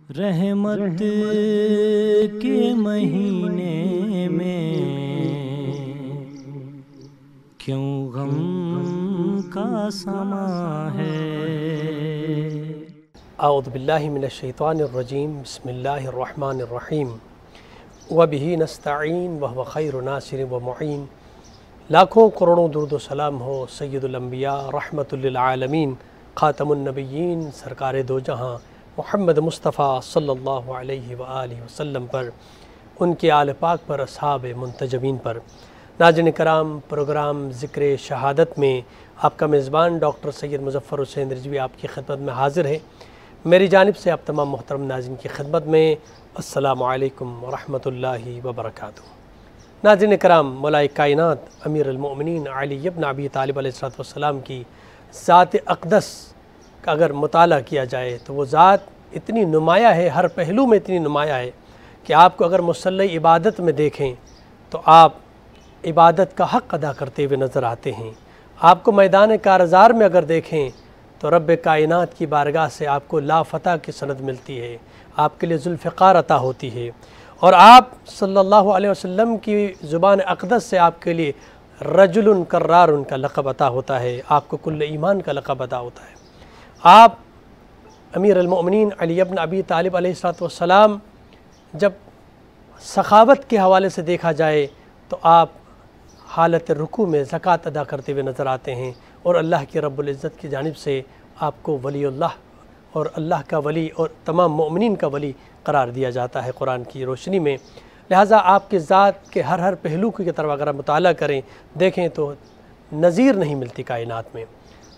رحمت کے مہینے میں کیوں غم کا سما ہے۔ اعوذ باللہ من الشیطان الرجیم، بسم اللہ الرحمن الرحیم، وبہ نستعین وہو خیر ناصر و معین۔ لاکھوں کروڑوں درود و سلام ہو سید الانبیاء رحمت للعالمین خاتم النبیین سرکار دو جہاں محمد مصطفیٰ صلی اللہ علیہ وآلہ وسلم پر، ان کے آل پاک پر، اصحاب منتجبین پر۔ ناظرین کرام، پروگرام ذکر شہادت میں آپ کا میزبان ڈاکٹر سید مظفر حسین رضوی آپ کی خدمت میں حاضر ہے۔ میری جانب سے آپ تمام محترم ناظرین کی خدمت میں السلام علیکم ورحمۃ اللہ وبرکاتہ۔ ناظرین کرام، مولا کائنات امیر المؤمنین علی بن ابی طالب علیہ السلام کی ذات اقدس کا اگر مطالعہ کیا جائے تو وہ ذات اتنی نمایاں ہے، ہر پہلو میں اتنی نمایاں ہے کہ آپ کو اگر مصلی عبادت میں دیکھیں تو آپ عبادت کا حق ادا کرتے ہوئے نظر آتے ہیں۔ آپ کو میدان کارزار میں اگر دیکھیں تو رب کائنات کی بارگاہ سے آپ کو لا فتح کی سند ملتی ہے، آپ کے لیے ذوالفقار عطا ہوتی ہے، اور آپ صلی اللہ علیہ وسلم کی زبان اقدس سے آپ کے لیے رجل کرار کا لقب عطا ہوتا ہے، آپ کو کل ایمان کا لقب عطا ہوتا ہے۔ آپ امیر المؤمنین علی بن ابی طالب علیہ السلام جب سخاوت کے حوالے سے دیکھا جائے تو آپ حالت رکوع میں زکوٰۃ ادا کرتے ہوئے نظر آتے ہیں، اور اللہ کی رب العزت کی جانب سے آپ کو ولی اللہ اور اللہ کا ولی اور تمام مؤمنین کا ولی قرار دیا جاتا ہے قرآن کی روشنی میں۔ لہٰذا آپ کے ذات کے ہر پہلو کی طرف اگر آپ مطالعہ کریں، دیکھیں تو نظیر نہیں ملتی کائنات میں۔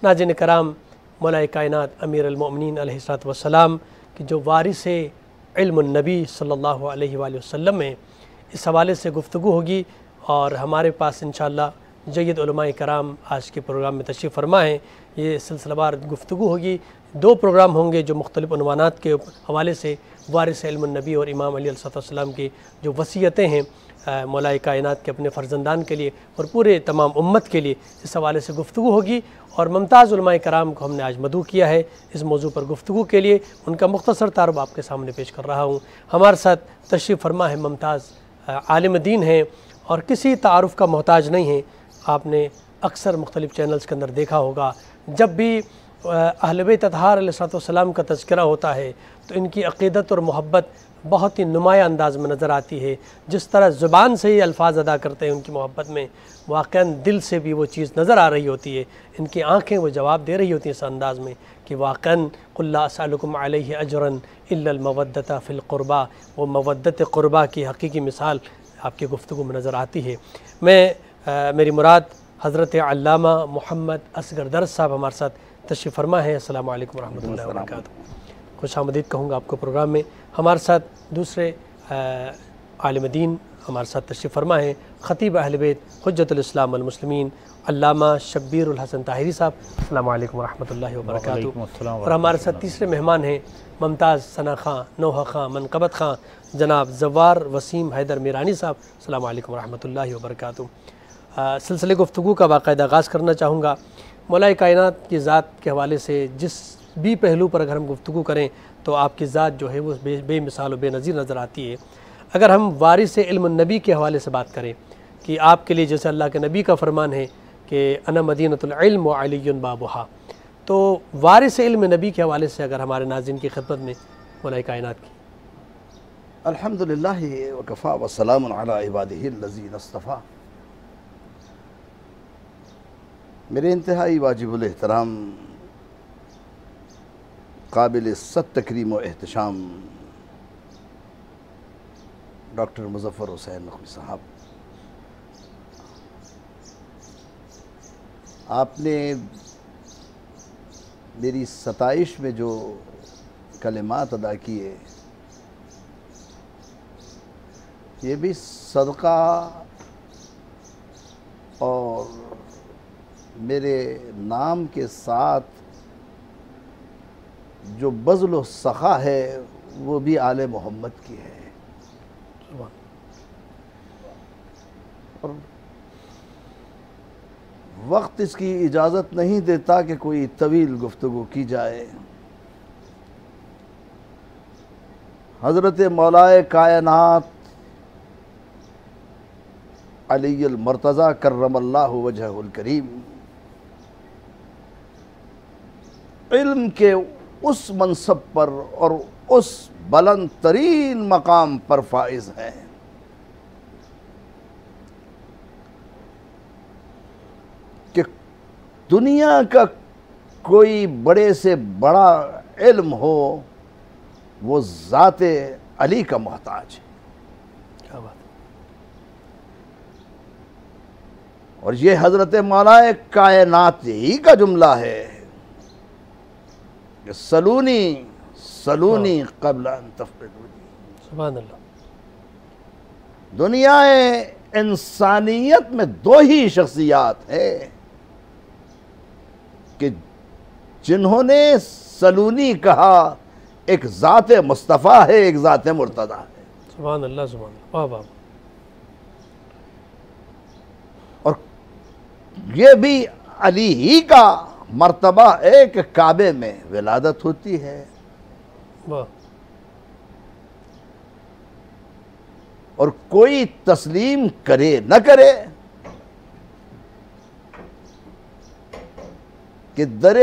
ناظرین کرام، مولا کائنات امیر المؤمنین علیہ السلام کی جو وارث علم النبی صلی اللہ علیہ وآلہ وسلم ہے، اس حوالے سے گفتگو ہوگی، اور ہمارے پاس انشاءاللہ جید علماء کرام آج کے پروگرام میں تشریف فرما ہیں۔ یہ سلسلہ وار گفتگو ہوگی، دو پروگرام ہوں گے جو مختلف عنوانات کے حوالے سے وارث علم النبی اور امام علی علیہ السلام کی جو وصیتیں ہیں مولا کائنات کے اپنے فرزندان کے لیے اور پورے تمام امت کے لیے، اس حوالے سے گفتگو ہوگی۔ اور ممتاز علماء کرام کو ہم نے آج مدعو کیا ہے اس موضوع پر گفتگو کے لیے، ان کا مختصر تعارف آپ کے سامنے پیش کر رہا ہوں۔ ہمارے ساتھ تشریف فرما ہے ممتاز عالم دین ہیں اور کسی تعارف کا محتاج نہیں ہیں۔ آپ نے اکثر مختلف چینلز کے اندر دیکھا ہوگا، جب بھی اہل بیت اطہار علیہ السلام کا تذکرہ ہوتا ہے تو ان کی عقیدت اور محبت بہت ہی نمایاں انداز میں نظر آتی ہے۔ جس طرح زبان سے ہی الفاظ ادا کرتے ہیں ان کی محبت میں، واقعاً دل سے بھی وہ چیز نظر آ رہی ہوتی ہے، ان کی آنکھیں وہ جواب دے رہی ہوتی ہیں اس انداز میں کہ واقعاً قل لا اسألکم علیہ اجرا الا المودۃ فی القربا، وہ مودت قربا کی حقیقی مثال آپ کی گفتگو میں نظر آتی ہے۔ میری مراد حضرت علامہ محمد اصغر درس صاحب ہمارے ساتھ تشریف فرما ہے۔ السلام علیکم ورحمۃ اللہ وبرکاتہ۔ خوش آمدید کہوں گا آپ کو پروگرام میں۔ ہمارے ساتھ دوسرے عالم دین ہمارے ساتھ تشریف فرما ہے، خطیب اہل بیت حجت الاسلام والمسلمین علامہ شبیر الحسن طاہری صاحب۔ السلام علیکم ورحمۃ اللہ وبرکاتہ۔ اور ہمارے ساتھ تیسرے مہمان ہیں ممتاز ثنا خاں، نوحہ خاں، منقبت خاں، جناب زوار وسیم حیدر میرانی صاحب۔ السلام علیکم ورحمۃ اللہ وبرکاتہ۔ سلسلے گفتگو کا باقاعدہ آغاز کرنا چاہوں گا۔ مولا کائنات کی ذات کے حوالے سے جس بھی پہلو پر اگر ہم گفتگو کریں تو آپ کی ذات جو ہے وہ بے مثال و بے نظیر نظر آتی ہے۔ اگر ہم وارث علم النبی کے حوالے سے بات کریں کہ آپ کے لیے جیسے اللہ کے نبی کا فرمان ہے کہ انا مدینۃ العلم وعلی بابھا، تو وارث علم نبی کے حوالے سے اگر ہمارے ناظرین کی خدمت میں مولا کائنات کی۔ الحمدللہ وکفا وسلام علی عبادہ الذین اصطفیٰ۔ میرے انتہائی واجب الاحترام، قابل صد تکریم و احتشام ڈاکٹر مظفر حسین نقوی صاحب، آپ نے میری ستائش میں جو کلمات ادا کیے، یہ بھی صدقہ اور میرے نام کے ساتھ جو بذل و سخا ہے وہ بھی آل محمد کی ہے، اور وقت اس کی اجازت نہیں دیتا کہ کوئی طویل گفتگو کی جائے۔ حضرت مولائے کائنات علی المرتضی کرم اللہ وجہہ الکریم علم کے اس منصب پر اور اس بلند ترین مقام پر فائز ہیں کہ دنیا کا کوئی بڑے سے بڑا علم ہو وہ ذات علی کا محتاج ہے. کیا بات ہے. اور یہ حضرت مولائے کائنات ہی کا جملہ ہے کہ سلونی سلونی قبل ان تفقدونی. سبحان اللہ. دنیا انسانیت میں دو ہی شخصیات ہیں کہ جنہوں نے سلونی کہا، ایک ذات مصطفیٰ ہے، ایک ذات مرتضی ہے. سبحان اللہ سبحان اللہ. واہ واہ. اور یہ بھی علی ہی کا مرتبہ ہے کہ کعبے میں ولادت ہوتی ہے واہ. اور کوئی تسلیم کرے نہ کرے کہ در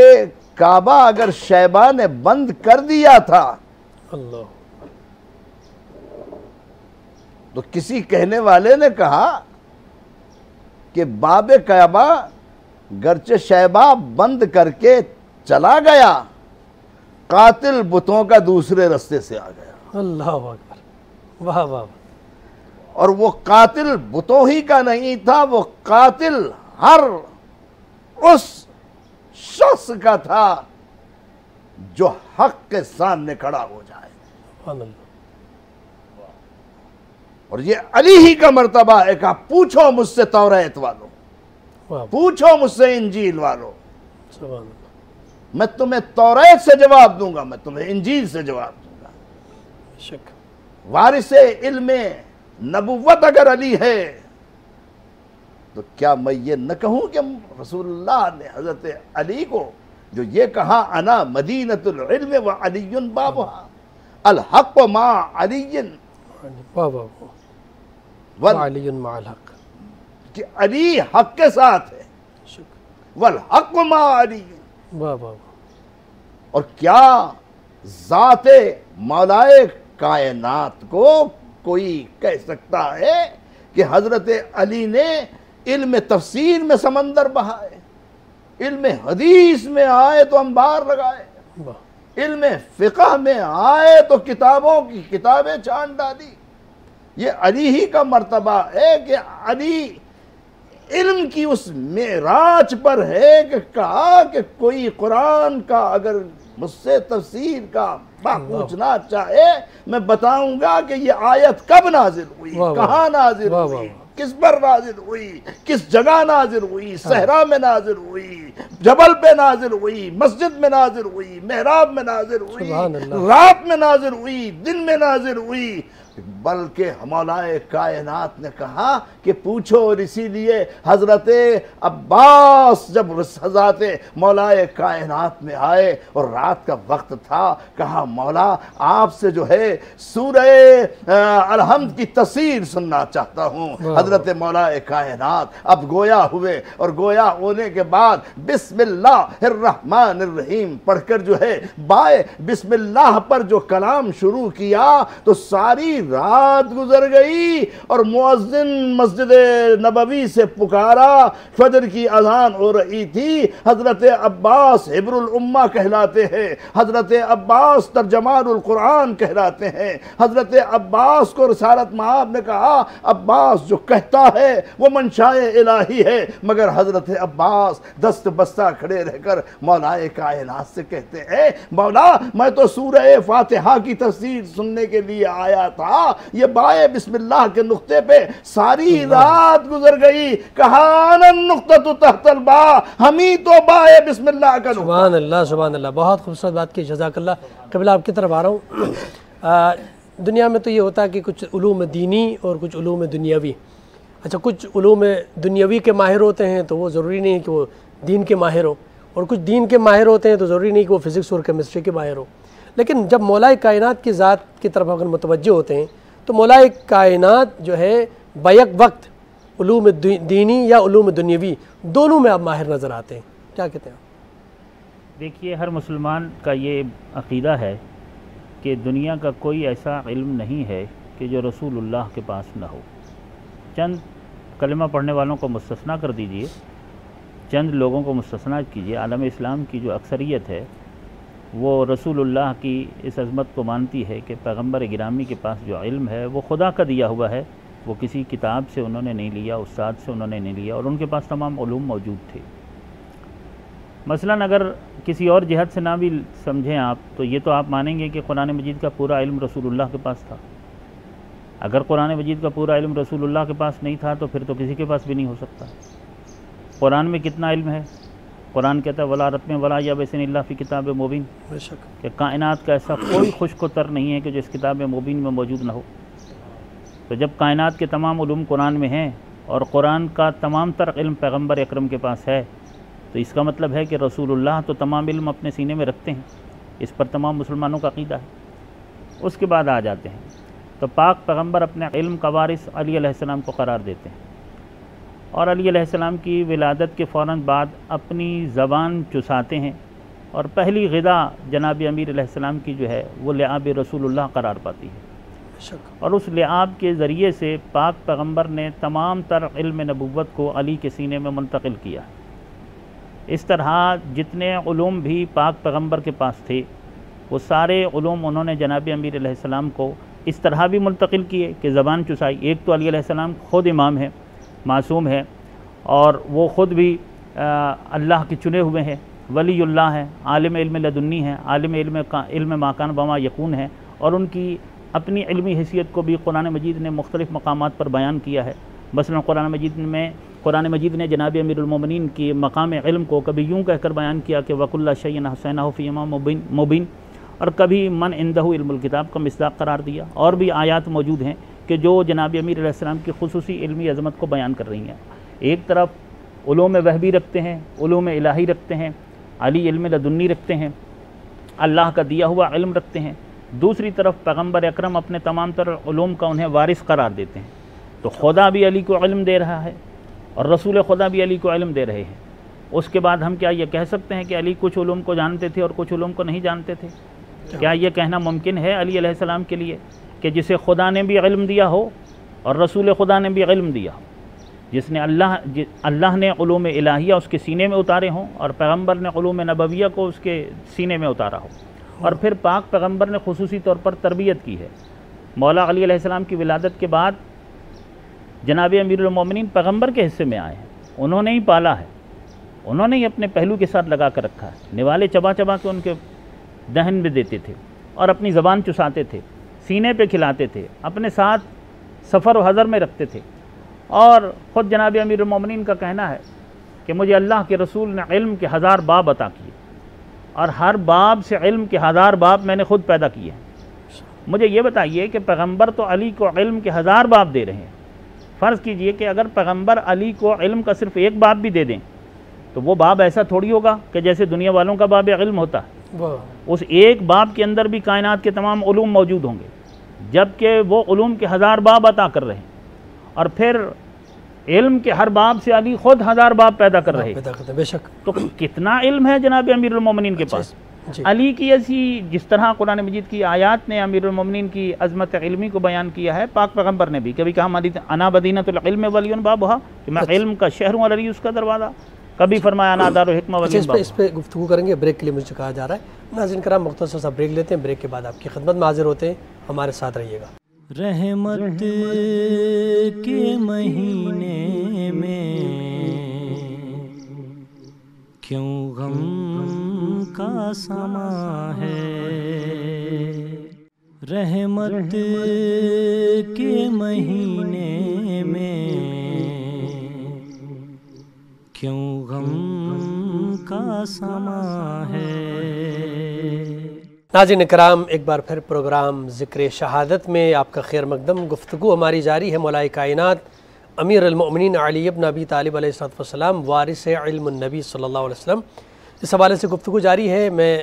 کعبہ اگر شیبہ نے بند کر دیا تھا اللہ. تو کسی کہنے والے نے کہا کہ باب کعبہ گرچہ شیبہ بند کر کے چلا گیا، قاتل بتوں کا دوسرے رستے سے آ گیا. اللہ اکبر. واہ واہ. اور وہ قاتل بتوں ہی کا نہیں تھا، وہ قاتل ہر اس شخص کا تھا جو حق کے سامنے کھڑا ہو جائے. سبحان اللہ. اور یہ علی ہی کا مرتبہ ہے کہ پوچھو مجھ سے توریت والوں، واہ. پوچھو مجھ سے انجیل والوں، سبحان اللہ. میں تمہیں توریت سے جواب دوں گا، میں تمہیں انجیل سے جواب دوں گا. شک. وارث علم نبوت اگر علی ہے تو کیا میں یہ نہ کہوں کہ رسول اللہ نے حضرت علی کو جو یہ کہا انا مدینۃ العلم وعلی بابھا الحق مع علی، واہ واہ. ول علی مع الحق. کہ علی حق کے ساتھ ہے، شک. والحق مع علی. واہ واہ. اور کیا ذات مولائے کائنات کو کوئی کہہ سکتا ہے کہ حضرت علی نے علم تفسیر میں سمندر بہائے، علم حدیث میں آئے تو انبار لگائے، واہ. علم فقہ میں آئے تو کتابوں کی کتابیں چھان ڈالی. یہ علی ہی کا مرتبہ ہے کہ علی علم کی اس معراج پر ہے کہ کہا کہ کوئی قرآن کا اگر مجھ سے تفسیر کا پوچھنا چاہے میں بتاؤں گا کہ یہ آیت کب نازل ہوئی، واہ واہ. کہاں نازل واہ ہوئی، واہ. کس پر نازل ہوئی، کس جگہ نازل ہوئی، صحرا میں نازل ہوئی، جبل پہ نازل ہوئی، مسجد میں نازل ہوئی، محراب میں نازل ہوئی، سبحان اللہ. رات میں نازل ہوئی، دن میں نازل ہوئی. بلکہ مولائے کائنات نے کہا کہ پوچھو. اور اسی لیے حضرت عباس جب حضرت مولائے کائنات میں آئے اور رات کا وقت تھا، کہا مولا آپ سے جو ہے سورہ الحمد کی تفسیر سننا چاہتا ہوں. حضرت مولائے کائنات اب گویا ہوئے اور گویا ہونے کے بعد بسم اللہ الرحمن الرحیم پڑھ کر جو ہے بائے بسم اللہ پر جو کلام شروع کیا تو ساری رات گزر گئی اور مؤذن مسجد نبوی سے پکارا، فجر کی اذان ہو رہی تھی. حضرت عباس حبر الامہ کہلاتے ہیں، حضرت عباس ترجمان القرآن کہلاتے ہیں. حضرت عباس کو رسالت مآب نے کہا عباس جو کہتا ہے وہ منشائے الہی ہے، مگر حضرت عباس دست بستہ کھڑے رہ کر مولائے کائنات سے کہتے ہیں مولا میں تو سورہ فاتحہ کی تفسیر سننے کے لیے آیا تھا، یہ بائے بسم اللہ کے نقطے پہ ساری رات گزر گئی. کہا انا النقطۃ تحت الباء، ہم ہی تو بائے بسم اللہ کا نقطہ. سبحان اللہ سبحان اللہ. بہت خوبصورت بات کی، جزاک اللہ. قبل آپ کی طرف آ رہا ہوں. دنیا میں تو یہ ہوتا ہے کہ کچھ علوم دینی اور کچھ علوم دنیاوی. اچھا کچھ علوم دنیاوی کے ماہر ہوتے ہیں تو وہ ضروری نہیں کہ وہ دین کے ماہر ہوں، اور کچھ دین کے ماہر ہوتے ہیں تو ضروری نہیں کہ وہ فزکس اور کیمسٹری کے ماہر ہوں. لیکن جب مولائے کائنات کی ذات کی طرف اگر متوجہ ہوتے ہیں تو مولائے کائنات جو ہے بیک وقت علوم دینی یا علوم دنیوی دونوں میں آپ ماہر نظر آتے ہیں، کیا کہتے ہیں؟ دیکھیے، ہر مسلمان کا یہ عقیدہ ہے کہ دنیا کا کوئی ایسا علم نہیں ہے کہ جو رسول اللہ کے پاس نہ ہو۔ چند کلمہ پڑھنے والوں کو مستثنیٰ کر دیجئے، چند لوگوں کو مستثنیٰ کیجئے، عالم اسلام کی جو اکثریت ہے وہ رسول اللہ کی اس عظمت کو مانتی ہے کہ پیغمبر گرامی کے پاس جو علم ہے وہ خدا کا دیا ہوا ہے، وہ کسی کتاب سے انہوں نے نہیں لیا، استاد سے انہوں نے نہیں لیا، اور ان کے پاس تمام علوم موجود تھے۔ مثلاً اگر کسی اور جہت سے نہ بھی سمجھیں آپ تو یہ تو آپ مانیں گے کہ قرآن مجید کا پورا علم رسول اللہ کے پاس تھا۔ اگر قرآن مجید کا پورا علم رسول اللہ کے پاس نہیں تھا تو پھر تو کسی کے پاس بھی نہیں ہو سکتا۔ قرآن میں کتنا علم ہے؟ قرآن کہتا ہے ولا رتم ولا یابس الا فی کتاب مبین، بے شک کہ کائنات کا ایسا کوئی خشک و تر نہیں ہے کہ جو اس کتاب مبین میں موجود نہ ہو۔ تو جب کائنات کے تمام علوم قرآن میں ہیں اور قرآن کا تمام تر علم پیغمبر اکرم کے پاس ہے تو اس کا مطلب ہے کہ رسول اللہ تو تمام علم اپنے سینے میں رکھتے ہیں۔ اس پر تمام مسلمانوں کا عقیدہ ہے۔ اس کے بعد آ جاتے ہیں تو پاک پیغمبر اپنے علم کا وارث علی علیہ السلام کو قرار دیتے ہیں، اور علی علیہ السلام کی ولادت کے فوراً بعد اپنی زبان چساتے ہیں، اور پہلی غذا جناب امیر علیہ السلام کی جو ہے وہ لعاب رسول اللہ قرار پاتی ہے، بے شک اور اس لعاب کے ذریعے سے پاک پیغمبر نے تمام تر علم نبوت کو علی کے سینے میں منتقل کیا۔ اس طرح جتنے علوم بھی پاک پیغمبر کے پاس تھے وہ سارے علوم انہوں نے جناب امیر علیہ السلام کو اس طرح بھی منتقل کیے کہ زبان چسائی۔ ایک تو علی علیہ السلام خود امام ہے، معصوم ہے، اور وہ خود بھی اللہ کے چنے ہوئے ہیں، ولی اللہ ہے، عالم علم لدنی ہے، عالم علم ما کان وما یکون ہے، اور ان کی اپنی علمی حیثیت کو بھی قرآن مجید نے مختلف مقامات پر بیان کیا ہے۔ مثلا قرآن مجید نے جناب امیر المومنین کی مقام علم کو کبھی یوں کہہ کر بیان کیا کہ وَكُلَّ شَيْءٍ أَحْصَيْنَاهُ فِي إِمَامٍ مُبِينٍ، اور کبھی من عندہ علم الکتاب کا مصداق قرار دیا۔ اور بھی آیات موجود ہیں کہ جو جناب امیر علیہ السلام کی خصوصی علمی عظمت کو بیان کر رہی ہیں۔ ایک طرف علوم وحبی رکھتے ہیں، علوم الہی رکھتے ہیں، علی علم لدنی رکھتے ہیں، اللہ کا دیا ہوا علم رکھتے ہیں، دوسری طرف پیغمبر اکرم اپنے تمام تر علوم کا انہیں وارث قرار دیتے ہیں۔ تو خدا بھی علی کو علم دے رہا ہے اور رسول خدا بھی علی کو علم دے رہے ہیں۔ اس کے بعد ہم کیا یہ کہہ سکتے ہیں کہ علی کچھ علوم کو جانتے تھے اور کچھ علوم کو نہیں جانتے تھے؟ کیا یہ کہنا ممکن ہے علی علیہ السلام کے لیے کہ جسے خدا نے بھی علم دیا ہو اور رسول خدا نے بھی علم دیا ہو، جس نے اللہ نے علوم الہیہ اس کے سینے میں اتارے ہوں اور پیغمبر نے علوم نبویہ کو اس کے سینے میں اتارا ہو، اور پھر پاک پیغمبر نے خصوصی طور پر تربیت کی ہے؟ مولا علی علیہ السلام کی ولادت کے بعد جناب امیر المومنین پیغمبر کے حصے میں آئے ہیں، انہوں نے ہی پالا ہے، انہوں نے ہی اپنے پہلو کے ساتھ لگا کر رکھا ہے، نوالے چبا چبا کے ان کے دہن میں دیتے تھے اور اپنی زبان چساتے تھے، سینے پہ کھلاتے تھے، اپنے ساتھ سفر و حضر میں رکھتے تھے۔ اور خود جناب امیر المومنین کا کہنا ہے کہ مجھے اللہ کے رسول نے علم کے 1000 باب عطا کیے، اور ہر باب سے علم کے 1000 باب میں نے خود پیدا کیے ہیں۔ مجھے یہ بتائیے کہ پیغمبر تو علی کو علم کے 1000 باب دے رہے ہیں، فرض کیجئے کہ اگر پیغمبر علی کو علم کا صرف ایک باب بھی دے دیں تو وہ باب ایسا تھوڑی ہوگا کہ جیسے دنیا والوں کا باب علم ہوتا ہے، اس ایک باب کے اندر بھی کائنات کے تمام علوم موجود ہوں گے، جبکہ وہ علوم کے 1000 باب عطا کر رہے ہیں، اور پھر علم کے ہر باب سے علی خود 1000 باب پیدا کر رہے ہیں۔ بے شک تو کتنا علم ہے جناب امیر المومنین کے پاس؟ علی کی ایسی جس طرح قرآن مجید کی آیات نے امیر المومنین کی عظمت علمی کو بیان کیا ہے، پاک پیغمبر نے بھی کبھی کہا انا مدینۃ العلم ولی بابھا، کہ میں علم کا شہر ہوں اور علی اس کا دروازہ، کبھی فرمایا انا دار الحکمہ ولی بابھا۔ اس پہ گفتگو کریں گے، بریک کے لیے مجھے کہا جا رہا ہے۔ ناظرین کرام مختصر سا بریک لیتے ہیں، بریک کے بعد آپ کی خدمت میں حاضر ہوتے ہیں، ہمارے ساتھ رہیے گا۔ رحمت کے مہینے میں کیوں غم کا سما ہے، رحمت کے مہینے میں کیوں غم کا سما ہے۔ ناظرین کرام، ایک بار پھر پروگرام ذکر شہادت میں آپ کا خیر مقدم، گفتگو ہماری جاری ہے۔ مولا کائنات امیر المؤمنین علی ابن ابی طالب علیہ السلام، وارث علم النبی صلی اللہ علیہ وسلم، اس حوالے سے گفتگو جاری ہے۔ میں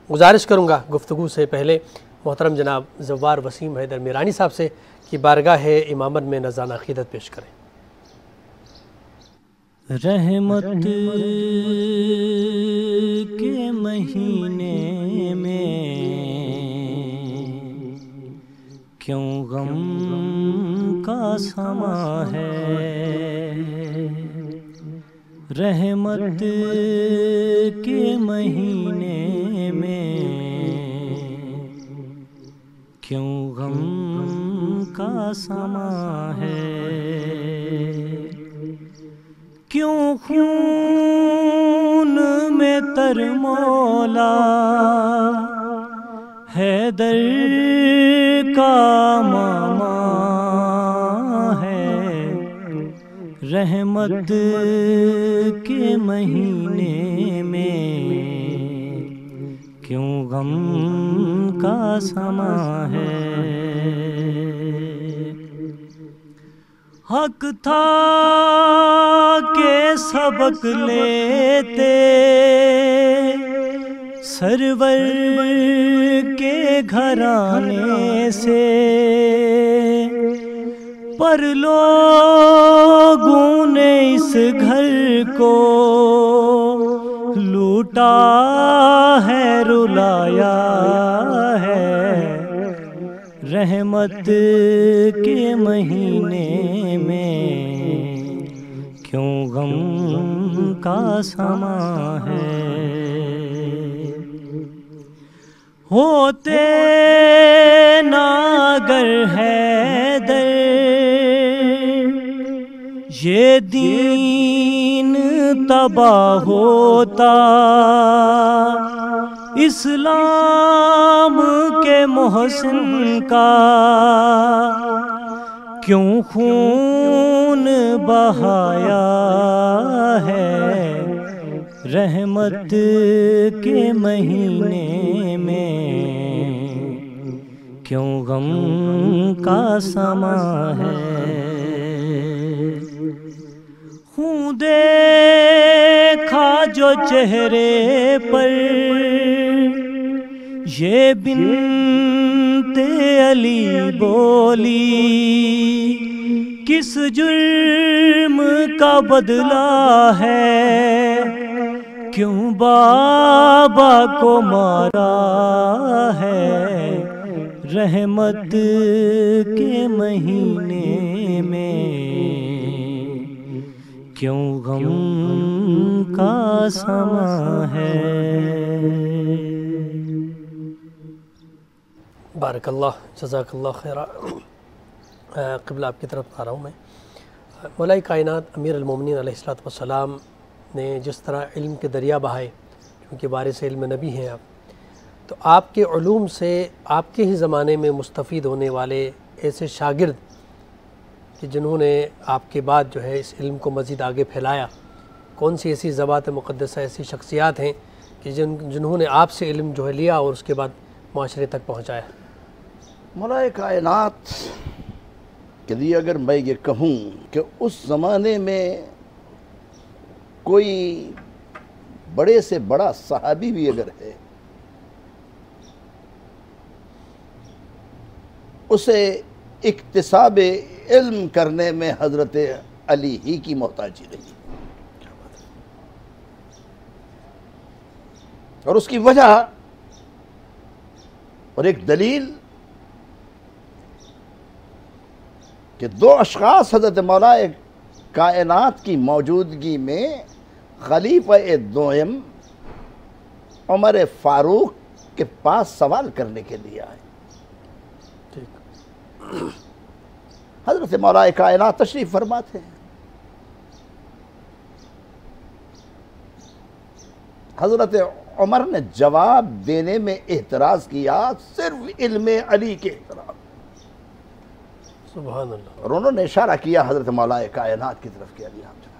گزارش کروں گا گفتگو سے پہلے محترم جناب زوار وسیم حیدر میرانی صاحب سے کہ بارگاہ امامت میں نذرانہ عقیدت پیش کریں۔ رحمت کے مہینے میں کیوں غم کا سما ہے، رحمت کے مہینے میں کیوں غم کا سما ہے، کیوں خون میں تر مولا حیدر کا ماما ہے، رحمت کے مہینے میں کیوں غم کا سما ہے۔ حق تھا کہ سبق لیتے سرور کے گھرانے سے، پر لوگوں نے اس گھر کو لوٹا ہے، رلایا ہے، رحمت کے مہینے میں کیوں غم کا سما ہے۔ ہوتے ناگر حیدر یہ دین تباہ ہوتا، اسلام کے محسن کا کیوں خون بہایا ہے، رحمت کے مہینے میں کیوں غم کا سما ہے۔ خون دیکھا جو چہرے پر یہ بنت علی بولی، کس جرم کا بدلہ ہے، کیوں بابا کو مارا ہے، رحمت کے مہینے میں کیوں غم کا سما ہے۔ بارک اللہ، جزاک اللہ خیرہ۔ قبلہ آپ کی طرف آ رہا ہوں میں۔ مولا کائنات امیر المومنین علیہ السلام نے جس طرح علم کے دریا بہائے، کیونکہ وارث علم نبی ہیں آپ، تو آپ کے علوم سے آپ کے ہی زمانے میں مستفید ہونے والے ایسے شاگرد کہ جنہوں نے آپ کے بعد جو ہے اس علم کو مزید آگے پھیلایا، کون سی ایسی ذوات مقدسہ، ایسی شخصیات ہیں کہ جنہوں نے آپ سے علم جو ہے لیا اور اس کے بعد معاشرے تک پہنچایا؟ مولا کائنات کے لیے اگر میں یہ کہوں کہ اس زمانے میں کوئی بڑے سے بڑا صحابی بھی اگر ہے، اسے اکتساب علم کرنے میں حضرت علی ہی کی محتاجی رہی، اور اس کی وجہ اور ایک دلیل کہ دو اشخاص حضرت مولا کائنات کی موجودگی میں خلیفہ دوم عمر فاروق کے پاس سوال کرنے کے لیے آئے۔ حضرت مولا کائنات تشریف فرماتے ہیں، حضرت عمر نے جواب دینے میں اعتراض کیا، صرف علم علی کے احترام، سبحان اللہ، اور انہوں نے اشارہ کیا حضرت مولا کائنات کی طرف کہ علی آپ جناب۔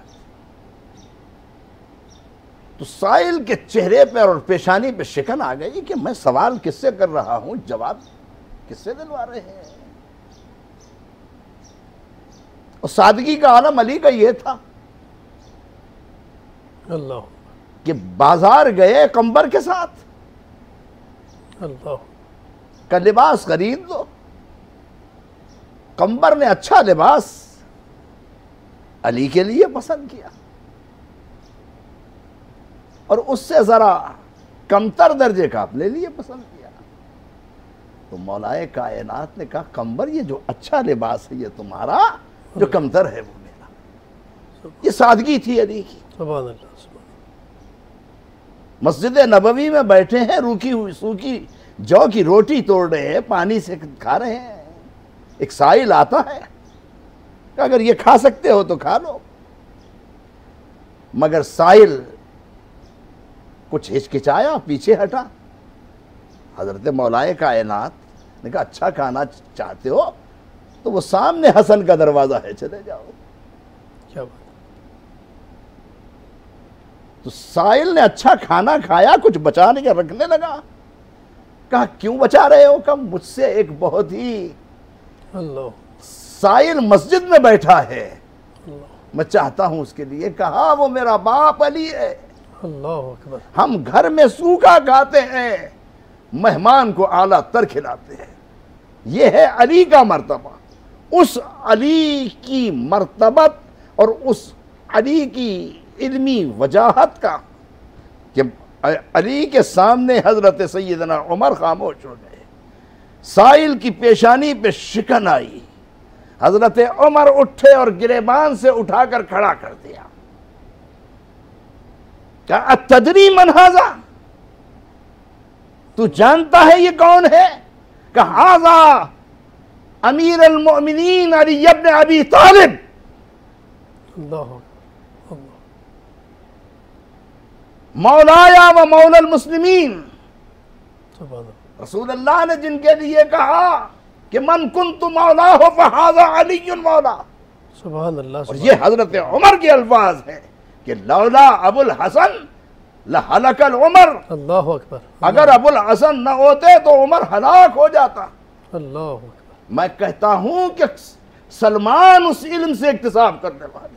تو سائل کے چہرے پہ اور پیشانی پہ شکن آ گئی کہ میں سوال کس سے کر رہا ہوں، جواب کس سے دلوا رہے ہیں؟ اور سادگی کا عالم علی کا یہ تھا اللہ، کہ بازار گئے قمبر کے ساتھ، اللہ کا لباس خرید دو. قمبر نے اچھا لباس علی کے لیے پسند کیا اور اس سے ذرا کمتر درجے کا اپنے لیے پسند کیا. تو مولائے کائنات نے کہا قمبر یہ جو اچھا لباس ہے یہ تمہارا، جو کمتر ہے وہ میرا. یہ سادگی تھی علی کی. سبحان اللہ. مسجد نبوی میں بیٹھے ہیں، روکی ہوئی سوکھی جو کی روٹی توڑ رہے ہیں، پانی سے کھا رہے ہیں. ایک سائل آتا ہے کہ اگر یہ کھا سکتے ہو تو کھا لو. مگر سائل کچھ ہچکچایا، پیچھے ہٹا. حضرت مولائے کائنات نے کہا اچھا کھانا چاہتے ہو تو وہ سامنے حسن کا دروازہ ہے، چلے جاؤ. کیا بات. تو سائل نے اچھا کھانا کھایا، کچھ بچانے کا رکھنے لگا. کہا کیوں بچا رہے ہو؟ کہا مجھ سے ایک بہت ہی اللہ سائل مسجد میں بیٹھا ہے، اللہ میں چاہتا ہوں اس کے لیے. کہا وہ میرا باپ علی ہے. اللہ اکبر. ہم گھر میں سوکھا کھاتے ہیں، مہمان کو اعلیٰ تر کھلاتے ہیں. یہ ہے علی کا مرتبہ. اس علی کی مرتبت اور اس علی کی علمی وجاہت کا کہ علی کے سامنے حضرت سیدنا عمر خاموش ہو گئے. سائل کی پیشانی پہ شکن آئی. حضرت عمر اٹھے اور گریبان سے اٹھا کر کھڑا کر دیا. کیا اتدری من ھذا؟ تو جانتا ہے یہ کون ہے؟ کہ ھذا امیر المؤمنین علی ابن ابی طالب. اللہ مولایا و مولا المسلمین. سبحان اللہ. رسول اللہ نے جن کے لیے کہا کہ من کنت مولاہ فھذا علی مولا. سبحان اللہ. اور یہ حضرت عمر کے الفاظ ہیں کہ لولا ابو الحسن لہلک العمر. اللہ اکبر. اگر ابو الحسن نہ ہوتے تو عمر ہلاک ہو جاتا. اللہ اکبر. میں کہتا ہوں کہ سلمان اس علم سے اکتساب کرنے والے،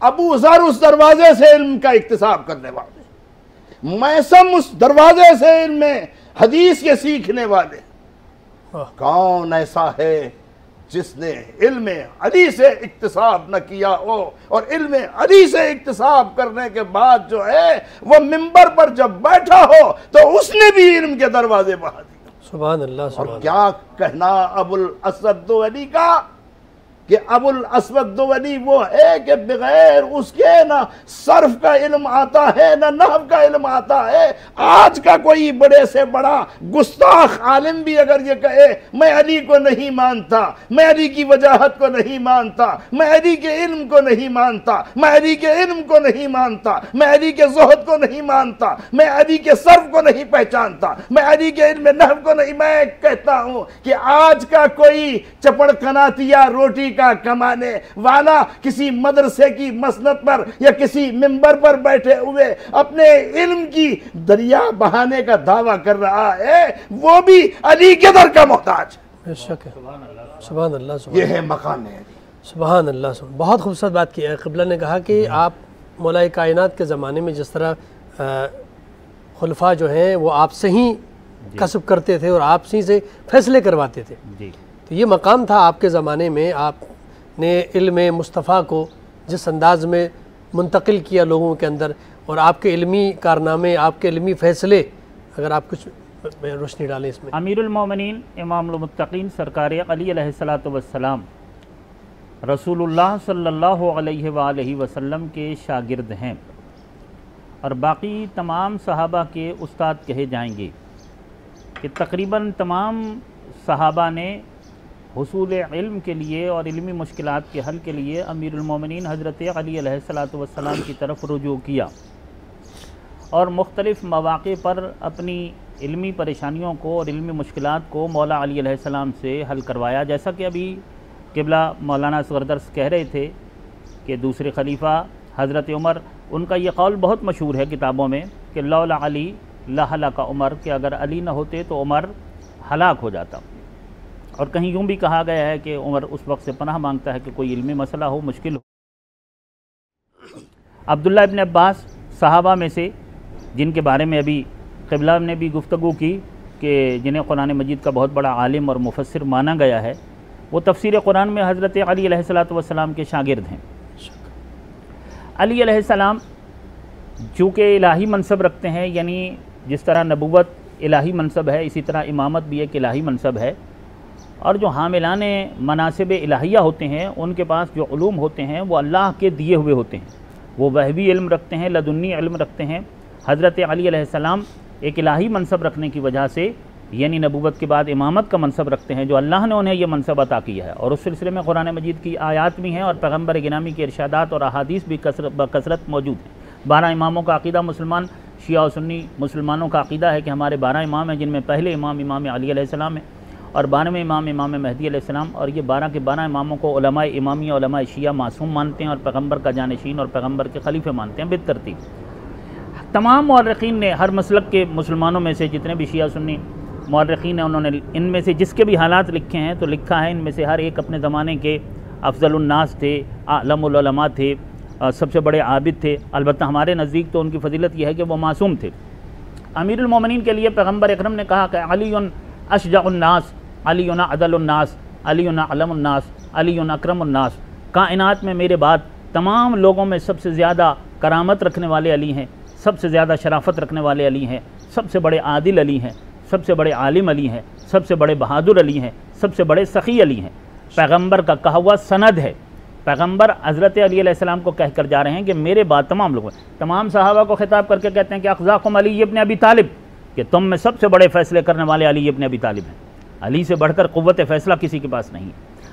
ابو ذر اس دروازے سے علم کا اکتساب کرنے والے، میثم اس دروازے سے علم میں حدیث کے سیکھنے والے. کون ایسا ہے جس نے علم علی سے اکتساب نہ کیا ہو؟ اور علم علی سے اکتساب کرنے کے بعد جو ہے وہ منبر پر جب بیٹھا ہو تو اس نے بھی علم کے دروازے بہا دیے. سبحان اللہ. اور سبحان کیا کہنا ابو الاسود دولی کا کہ ابو الاسود دولی وہ ہے کہ بغیر اس کے نہ صرف کا علم آتا ہے نہ نحو کا علم آتا ہے. آج کا کوئی بڑے سے بڑا گستاخ عالم بھی اگر یہ کہے میں علی کو نہیں مانتا، میں علی کی وجاہت کو نہیں مانتا، میں علی کے علم کو نہیں مانتا، میں علی کے علم کو نہیں مانتا، میں علی کے زہد کو نہیں مانتا، میں علی کے صرف کو نہیں پہچانتا، میں علی کے علم نحو کو نہیں. میں کہتا ہوں کہ آج کا کوئی چپڑ کناتیا روٹی کا کمانے والا کسی مدرسے کی مسند پر یا کسی منبر پر بیٹھے ہوئے اپنے علم کی دریا بہانے کا دعویٰ کر رہا ہے، وہ بھی علی کے در کا محتاج. بے شک ہے. سبحان اللہ. یہ ہے مقام علی. سبحان اللہ. بہت خوبصورت بات کی ہے. قبلہ نے کہا کہ آپ مولائے کائنات کے زمانے میں جس طرح خلفاء جو ہیں وہ آپ سے ہی کسب کرتے تھے اور آپ سے فیصلے کرواتے تھے. تو یہ مقام تھا آپ کے زمانے میں. آپ نے علم مصطفیٰ کو جس انداز میں منتقل کیا لوگوں کے اندر، اور آپ کے علمی کارنامے، آپ کے علمی فیصلے، اگر آپ کچھ روشنی ڈالیں اس میں. امیر المومنین امام المتقین سرکار علی علیہ السلام رسول اللہ صلی اللہ علیہ وآلہ وسلم کے شاگرد ہیں اور باقی تمام صحابہ کے استاد کہے جائیں گے کہ تقریباً تمام صحابہ نے حصول علم کے لیے اور علمی مشکلات کے حل کے لیے امیر المومنین حضرت علی علیہ السلام کی طرف رجوع کیا اور مختلف مواقع پر اپنی علمی پریشانیوں کو اور علمی مشکلات کو مولا علی علیہ السلام سے حل کروایا. جیسا کہ ابھی قبلہ مولانا اصغر درس کہہ رہے تھے کہ دوسرے خلیفہ حضرت عمر، ان کا یہ قول بہت مشہور ہے کتابوں میں کہ لولا علی لہلک عمر، کہ اگر علی نہ ہوتے تو عمر ہلاک ہو جاتا. اور کہیں یوں بھی کہا گیا ہے کہ عمر اس وقت سے پناہ مانگتا ہے کہ کوئی علمی مسئلہ ہو، مشکل ہو. عبداللہ ابن عباس صحابہ میں سے جن کے بارے میں ابھی قبلہ نے بھی گفتگو کی کہ جنہیں قرآن مجید کا بہت بڑا عالم اور مفسر مانا گیا ہے، وہ تفسیر قرآن میں حضرت علی علیہ السلام کے شاگرد ہیں۔ علی علیہ السلام چونکہ الہی منصب رکھتے ہیں، یعنی جس طرح نبوت الہی منصب ہے اسی طرح امامت بھی ایک الہی منصب ہے، اور جو حاملان مناصب الہیہ ہوتے ہیں ان کے پاس جو علوم ہوتے ہیں وہ اللہ کے دیے ہوئے ہوتے ہیں، وہ وہبی علم رکھتے ہیں، لدنی علم رکھتے ہیں۔ حضرت علی علیہ السلام ایک الہی منصب رکھنے کی وجہ سے یعنی نبوت کے بعد امامت کا منصب رکھتے ہیں، جو اللہ نے انہیں یہ منصب عطا کیا ہے، اور اس سلسلے میں قرآن مجید کی آیات بھی ہیں اور پیغمبر گرامی کے ارشادات اور احادیث بھی بکثرت موجود ہیں۔ 12 اماموں کا عقیدہ مسلمان شیعہ و سنی مسلمانوں کا عقیدہ ہے کہ ہمارے 12 امام ہیں، جن میں پہلے امام علی علیہ السلام ہیں، اور 12ویں امام مہدی علیہ السلام، اور یہ 12 کے 12 اماموں کو علماء امامیہ علماء شیعہ معصوم مانتے ہیں اور پیغمبر کا جانشین اور پیغمبر کے خلیفہ مانتے ہیں بالترتیب۔ تمام مورخین نے ہر مسلک کے مسلمانوں میں سے جتنے بھی شیعہ سنی مورخین ہیں انہوں نے ان میں سے جس کے بھی حالات لکھے ہیں تو لکھا ہے ان میں سے ہر ایک اپنے زمانے کے افضل الناس تھے، اعلم العلماء تھے، سب سے بڑے عابد تھے۔ البتہ ہمارے نزدیک تو ان کی فضیلت یہ ہے کہ وہ معصوم تھے۔ امیر المومنین کے لیے پیغمبر اکرم نے کہا کہ علی اشجع الناس، علی عدل الناس، علی اعلم الناس، علی اکرم الناس۔ کائنات میں میرے بعد تمام لوگوں میں سب سے زیادہ کرامت رکھنے والے علی ہیں، سب سے زیادہ شرافت رکھنے والے علی ہیں، سب سے بڑے عادل علی ہیں، سب سے بڑے عالم علی ہیں، سب سے بڑے بہادر علی ہیں، سب سے بڑے سخی علی ہیں۔ پیغمبر کا کہا ہوا سند ہے، پیغمبر حضرت علی علیہ السلام کو کہہ کر جا رہے ہیں کہ میرے بعد تمام لوگ، تمام صحابہ کو خطاب کر کے کہتے ہیں کہ اخذاکم علی ابن ابی طالب، کہ تم میں سب سے بڑے فیصلے کرنے والے علی ابن ابی طالب ہیں۔ علی سے بڑھ کر قوت فیصلہ کسی کے پاس نہیں،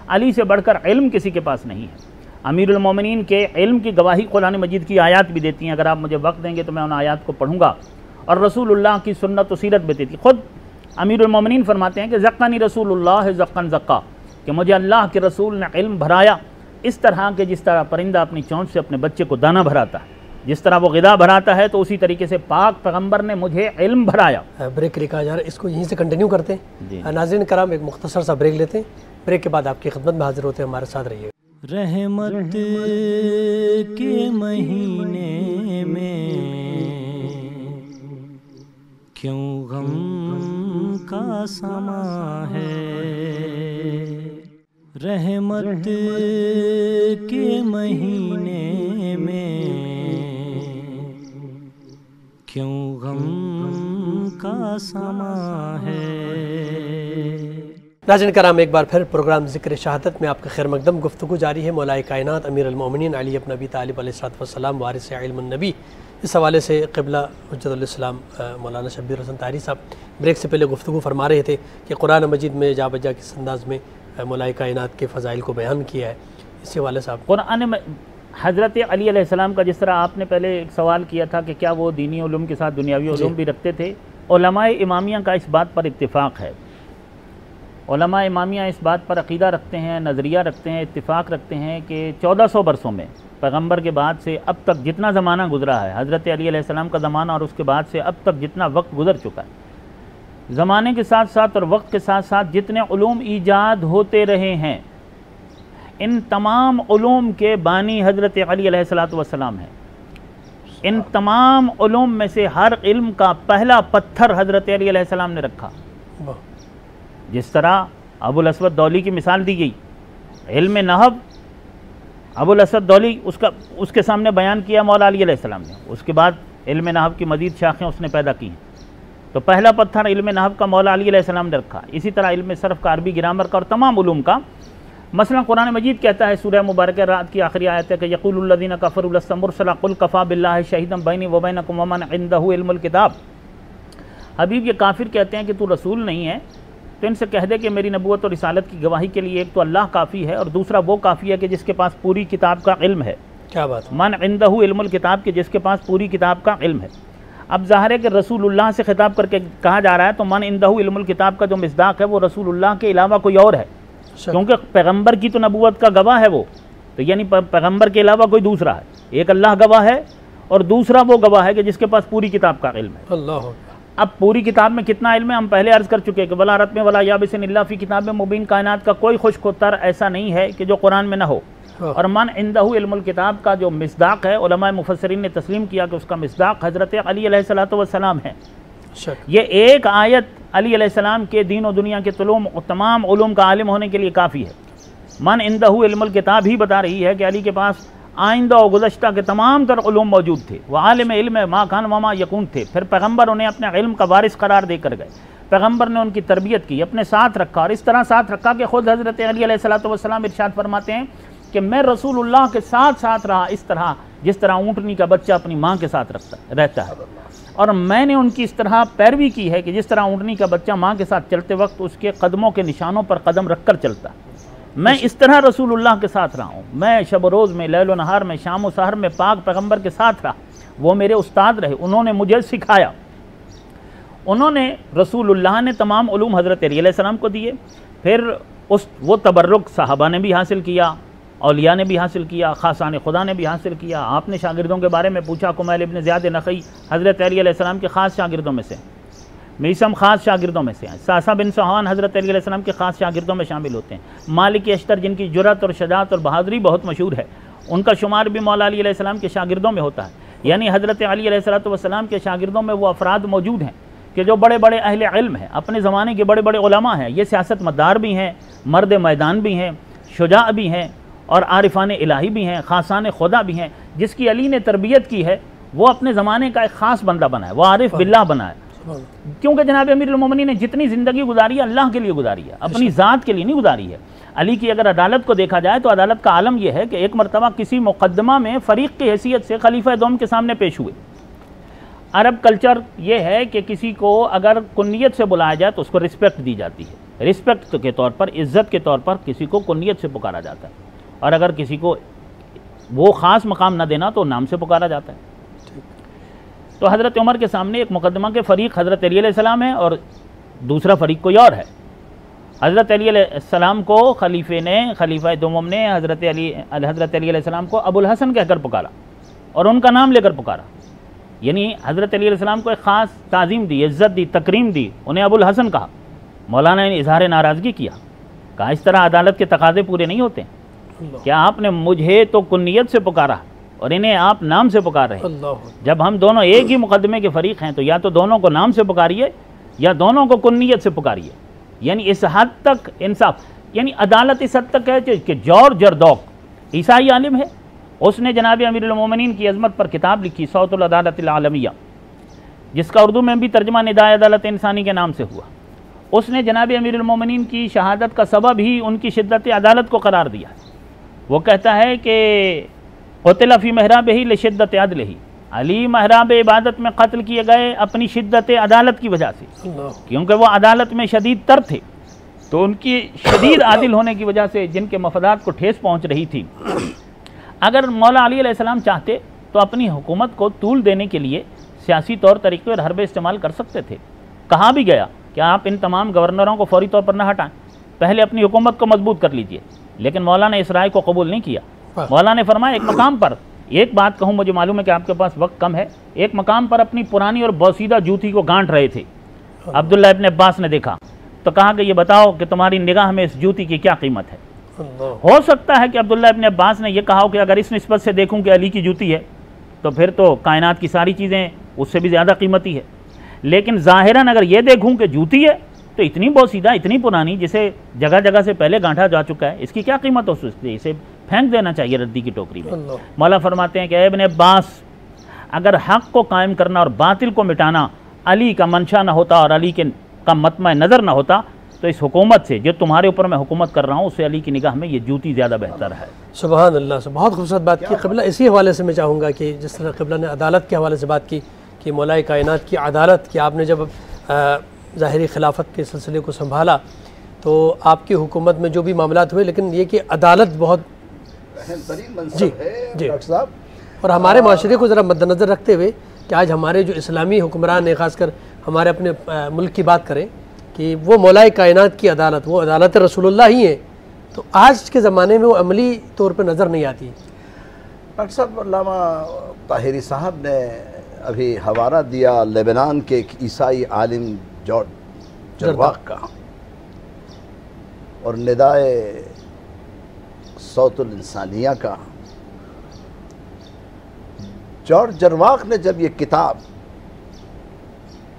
علی سے بڑھ کر علم کسی کے پاس نہیں ہے۔ امیر المومنین کے علم کی گواہی قرآن مجید کی آیات بھی دیتی ہیں، اگر آپ مجھے وقت دیں گے تو میں ان آیات کو پڑھوں گا، اور رسول اللہ کی سنت و سیرت بھی دیتی۔ خود امیر المومنین فرماتے ہیں کہ زقانی رسول اللہ زقن زقا، کہ مجھے اللہ کے رسول نے علم بھرایا اس طرح کہ جس طرح پرندہ اپنی چونچ سے اپنے بچے کو دانہ بھراتا ہے، جس طرح وہ غذا بھراتا ہے تو اسی طریقے سے پاک پیغمبر نے مجھے علم بھرایا۔ بریک لکھا جا رہا ہے، اس کو یہیں سے کنٹینیو کرتے ہیں۔ ناظرین کرام ایک مختصر سا بریک لیتے ہیں، بریک کے بعد آپ کی خدمت میں حاضر ہوتے ہیں، ہمارے ساتھ رہیے۔ رحمت کے مہینے میں کیوں غم کا سما ہے، رحمت کے مہینے میں کیوں غم کا سما ہے۔ ناظرین کرام ایک بار پھر پروگرام ذکر شہادت میں آپ کا خیر مقدم گفتگو جاری ہے۔ مولا کائنات امیر المومنین علی ابن ابی طالب علیہ السلام وارث علم النبی، اس حوالے سے قبلہ حجت الاسلام مولانا شبیر حسن طاہری صاحب بریک سے پہلے گفتگو فرما رہے تھے کہ قرآن مجید میں جا بجا کس انداز میں مولا کائنات کے فضائل کو بیان کیا ہے، اسی حوالے سے آپ قرآن حضرت علی علیہ السلام کا جس طرح آپ نے پہلے ایک سوال کیا تھا کہ کیا وہ دینی علوم کے ساتھ دنیاوی علوم بھی رکھتے تھے، علماء امامیہ کا اس بات پر اتفاق ہے۔ علماء امامیہ اس بات پر عقیدہ رکھتے ہیں، نظریہ رکھتے ہیں، اتفاق رکھتے ہیں کہ 1400 برسوں میں پیغمبر کے بعد سے اب تک جتنا زمانہ گزرا ہے، حضرت علی علیہ السلام کا زمانہ اور اس کے بعد سے اب تک جتنا وقت گزر چکا ہے، زمانے کے ساتھ ساتھ اور وقت کے ساتھ ساتھ جتنے علوم ایجاد ہوتے رہے ہیں، ان تمام علوم کے بانی حضرت علی علیہ السلام ہیں۔ ان تمام علوم میں سے ہر علم کا پہلا پتھر حضرت علی علیہ السلام نے رکھا۔ جس طرح ابو الاسود دولی کی مثال دی گئی، علم نحو ابو الاسود دولی اس کے سامنے بیان کیا مولا علی علیہ السلام نے، اس کے بعد علم نحو کی مزید شاخیں اس نے پیدا کی ہیں۔ تو پہلا پتھر علم نحو کا مولا علی علیہ السلام نے رکھا، اسی طرح علم صرف کا، عربی گرامر کا اور تمام علوم کا۔ مثلا قرآن مجید کہتا ہے سورہ مبارکہ رات کی آخری آیت ہے کہ یقول الذین کفروا لست مرسلا قل کفی باللہ شہیدا بینی وبینکم ومن عندہ علم الکتاب۔ حبیب یہ کافر کہتے ہیں کہ تو رسول نہیں ہے، تو ان سے کہہ دے کہ میری نبوت اور رسالت کی گواہی کے لیے ایک تو اللہ کافی ہے اور دوسرا وہ کافی ہے کہ جس کے پاس پوری کتاب کا علم ہے۔ کیا بات، من عندہ علم الکتاب، کے جس کے پاس پوری کتاب کا علم ہے۔ اب ظاہر ہے کہ رسول اللہ سے خطاب کر کے کہا جا رہا ہے، تو من عندہ علم الکتاب کا جو مصداق ہے وہ رسول اللہ کے علاوہ کوئی اور ہے، کیونکہ پیغمبر کی تو نبوت کا گواہ ہے وہ، تو یعنی پیغمبر کے علاوہ کوئی دوسرا ہے، ایک اللہ گواہ ہے اور دوسرا وہ گواہ ہے کہ جس کے پاس پوری کتاب کا علم ہے۔ اللہ، اب پوری کتاب میں کتنا علم ہے ہم پہلے عرض کر چکے کہ ولا رتم ولا یابس الا فی کتاب مبین، کائنات کا کوئی خشک و تر ایسا نہیں ہے کہ جو قرآن میں نہ ہو۔ اور من عندہ علم الکتاب کا جو مصداق ہے، علماء مفسرین نے تسلیم کیا کہ اس کا مصداق حضرت علی علیہ السلام ہے۔ یہ ایک آیت علی علیہ السلام کے دین و دنیا کے تمام علوم کا عالم ہونے کے لیے کافی ہے۔ من عندہ علم الکتاب ہی بتا رہی ہے کہ علی کے پاس آئندہ و گزشتہ کے تمام تر علوم موجود تھے، وہ عالم علم ما کان وما یکون تھے۔ پھر پیغمبر انہیں اپنے علم کا وارث قرار دے کر گئے، پیغمبر نے ان کی تربیت کی، اپنے ساتھ رکھا، اور اس طرح ساتھ رکھا کہ خود حضرت علی علیہ السلام ارشاد فرماتے ہیں کہ میں رسول اللہ کے ساتھ رہا اس طرح جس طرح اونٹنی کا بچہ اپنی ماں کے ساتھ رہتا ہے، اور میں نے ان کی اس طرح پیروی کی ہے کہ جس طرح اونٹنی کا بچہ ماں کے ساتھ چلتے وقت اس کے قدموں کے نشانوں پر قدم رکھ کر چلتا ہے، میں اس طرح رسول اللہ کے ساتھ رہا ہوں، میں شب و روز میں، لیل و نہار میں، شام و سحر میں پاک پیغمبر کے ساتھ رہا، وہ میرے استاد رہے، انہوں نے مجھے سکھایا، انہوں نے رسول اللہ نے تمام علوم حضرت علی علیہ السلام کو دیے، پھر وہ تبرک صحابہ نے بھی حاصل کیا، اولیاء نے بھی حاصل کیا، خاصان خدا نے بھی حاصل کیا۔ آپ نے شاگردوں کے بارے میں پوچھا، کمیل ابن زیاد نخعی حضرت علی علیہ السلام کے خاص شاگردوں میں سے، میسم خاص شاگردوں میں سے ہیں، ساسا بن سہوان حضرت علی علیہ السلام کے خاص شاگردوں میں شامل ہوتے ہیں، مالک اشتر جن کی جرأت اور شجاعت اور بہادری بہت مشہور ہے، ان کا شمار بھی مولا علی علیہ السلام کے شاگردوں میں ہوتا ہے۔ یعنی حضرت علی علیہ السلام کے شاگردوں میں وہ افراد موجود ہیں کہ جو بڑے بڑے اہل علم ہیں، اپنے زمانے کے بڑے بڑے علماء ہیں، یہ سیاست مدار بھی ہیں، مرد میدان بھی ہیں، شجاع بھی ہیں، اور عارفان الہی بھی ہیں، خاصان خدا بھی ہیں۔ جس کی علی نے تربیت کی ہے وہ اپنے زمانے کا ایک خاص بندہ بنا ہے، وہ عارف باللہ بنا ہے، کیونکہ جناب امیر المومنین نے جتنی زندگی گزاری ہے اللہ کے لیے گزاری ہے، اپنی ذات کے لیے نہیں گزاری ہے۔ علی کی اگر عدالت کو دیکھا جائے تو عدالت کا عالم یہ ہے کہ ایک مرتبہ کسی مقدمہ میں فریق کی حیثیت سے خلیفہ دوم کے سامنے پیش ہوئے۔ عرب کلچر یہ ہے کہ کسی کو اگر کنیت سے بلایا جائے تو اس کو رسپیکٹ دی جاتی ہے، رسپیکٹ کے طور پر، عزت کے طور پر کسی کو کنیت سے پکارا جاتا ہے، اور اگر کسی کو وہ خاص مقام نہ دینا تو نام سے پکارا جاتا ہے۔ تو حضرت عمر کے سامنے ایک مقدمہ کے فریق حضرت علی علیہ السلام ہے اور دوسرا فریق کوئی اور ہے۔ حضرت علی علیہ السلام کو خلیفہ دوم نے حضرت علی علیہ السلام کو ابو الحسن کہہ کر پکارا اور ان کا نام لے کر پکارا، یعنی حضرت علی علیہ السلام کو ایک خاص تعظیم دی، عزت دی، تکریم دی، انہیں ابو الحسن کہا۔ مولانا نے اظہار ناراضگی کہا اس طرح عدالت کے تقاضے پورے نہیں ہوتے، کیا آپ نے مجھے تو کنیت سے پکارا اور انہیں آپ نام سے پکار رہے ہیں؟ جب ہم دونوں ایک ہی مقدمے کے فریق ہیں تو یا تو دونوں کو نام سے پکاریے یا دونوں کو کنیت سے پکاریے، یعنی اس حد تک انصاف، یعنی عدالت اس حد تک ہے کہ جورج جردوق عیسائی عالم ہے، اس نے جناب امیر المومنین کی عظمت پر کتاب لکھی صوت العدالت العالمیہ، جس کا اردو میں بھی ترجمہ ندائے عدالت انسانی کے نام سے ہوا۔ اس نے جناب امیر المومنین کی شہادت کا سبب ہی ان کی شدت عدالت کو قرار دیا۔ وہ کہتا ہے کہ قتل فی محراب ہی لشدت عدل ہی، علی محراب عبادت میں قتل کیے گئے اپنی شدت عدالت کی وجہ سے، کیونکہ وہ عدالت میں شدید تر تھے، تو ان کی شدید عادل ہونے کی وجہ سے جن کے مفادات کو ٹھیس پہنچ رہی تھی۔ اگر مولا علی علیہ السلام چاہتے تو اپنی حکومت کو طول دینے کے لیے سیاسی طور طریقے اور حربے استعمال کر سکتے تھے۔ کہا بھی گیا کہ آپ ان تمام گورنروں کو فوری طور پر نہ ہٹائیں، پہلے اپنی حکومت کو مضبوط کر لیجئے، لیکن مولا نے اس رائے کو قبول نہیں کیا۔ مولا نے فرمایا ایک مقام پر، ایک بات کہوں، مجھے معلوم ہے کہ آپ کے پاس وقت کم ہے، ایک مقام پر اپنی پرانی اور بوسیدہ جوتی کو گانٹ رہے تھے، عبداللہ ابن عباس نے دیکھا تو کہا کہ یہ بتاؤ کہ تمہاری نگاہ میں اس جوتی کی کیا قیمت ہے؟ ہو سکتا ہے کہ عبداللہ ابن عباس نے یہ کہا ہو کہ اگر اس نسبت سے دیکھوں کہ علی کی جوتی ہے تو پھر تو کائنات کی ساری چیزیں اس سے بھی زیادہ قیمتی ہے، لیکن ظاہراً اگر یہ دیکھوں کہ جوتی ہے تو اتنی بوسیدہ، اتنی پرانی، جسے جگہ جگہ سے پہلے گانٹھا جا چکا ہے، اس کی کیا قیمت ہو سکتی ہے؟ اسے پھینک دینا چاہیے ردی کی ٹوکری میں۔ مولا فرماتے ہیں کہ اے ابن عباس، اگر حق کو قائم کرنا اور باطل کو مٹانا علی کا منشا نہ ہوتا اور علی کا مطمع نظر نہ ہوتا تو اس حکومت سے جو تمہارے اوپر میں حکومت کر رہا ہوں اس سے علی کی نگاہ میں یہ جوتی زیادہ بہتر ہے۔ سبحان اللہ، سے بہت خوبصورت بات کی قبلہ۔ اسی حوالے سے میں چاہوں گا کہ جس طرح قبلہ نے عدالت کے حوالے سے بات کی کہ مولا کائنات کی عدالت، کہ آپ نے جب ظاہری خلافت کے سلسلے کو سنبھالا تو آپ کی حکومت میں جو بھی معاملات ہوئے، لیکن یہ کہ عدالت بہت جی ڈاکٹر صاحب، اور ہمارے معاشرے کو ذرا مد نظر رکھتے ہوئے کہ آج ہمارے جو اسلامی حکمران ہیں، خاص کر ہمارے اپنے ملک کی بات کریں کہ وہ مولا کائنات کی عدالت، وہ عدالت رسول اللہ ہی ہے، تو آج کے زمانے میں وہ عملی طور پہ نظر نہیں آتی۔ ڈاکٹر صاحب، علامہ طاہری صاحب نے ابھی حوالہ دیا لبنان کے ایک عیسائی عالم جارج جرواق کا، اور ندائے صوت الانسانیہ کا۔ جارج جرواق نے جب یہ کتاب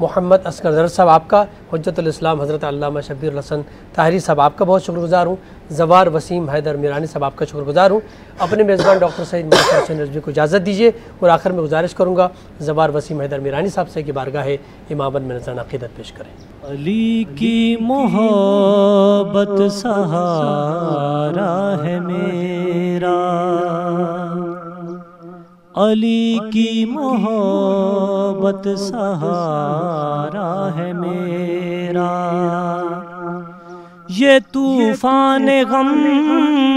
محمد اصغر زر صاحب آپ کا، حجت الاسلام حضرت علامہ شبیر الحسن طاہری صاحب آپ کا بہت شکر گزار ہوں، زوار وسیم حیدر میرانی صاحب آپ کا شکر گزار ہوں۔ اپنے میزبان ڈاکٹر سعید محمد حسین رضوی کو اجازت دیجیے، اور آخر میں گزارش کروں گا زوار وسیم حیدر میرانی صاحب سے کہ بارگاہ امامت میں نذرانہ عقیدت پیش کریں۔ علی کی محبت سہارا ہے میرا، علی کی محبت سہارا ہے میرا، یہ طوفان غم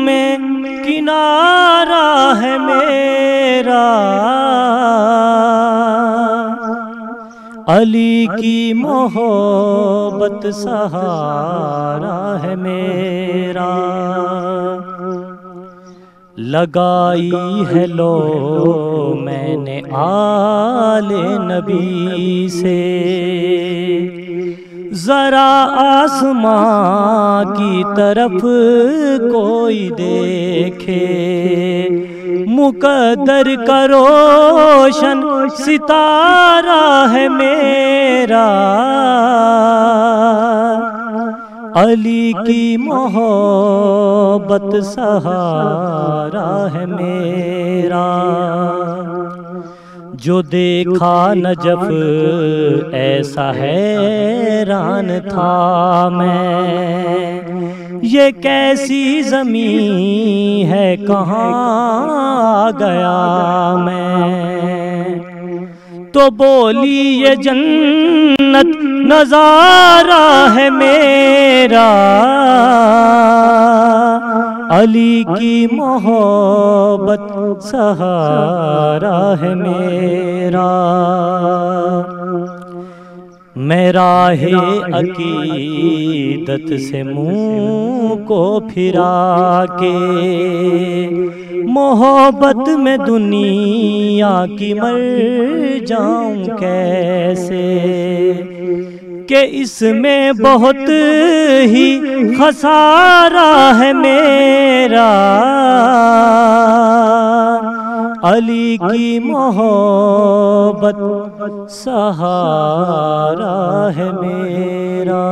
میں کنارہ ہے میرا، علی کی محبت سہارا ہے میرا، لگائی ہے لو میں نے آل نبی سے، ذرا آسمان کی طرف کوئی دیکھے، مقدر کا روشن ستارہ ہے میرا، علی کی محبت سہارا ہے میرا، جو دیکھا نجف ایسا حیران تھا میں، یہ کیسی زمین ہے کہاں گیا میں، تو بولی یہ جنت نظارہ ہے میرا، علی کی محبت سہارا ہے میرا، میں راہ عقیدت سے منہ کو پھرا کے، محبت میں دنیا کی مر جاؤں کیسے، کہ اس میں بہت ہی خسارہ ہے میرا، علی کی محبت سہارا ہے میرا۔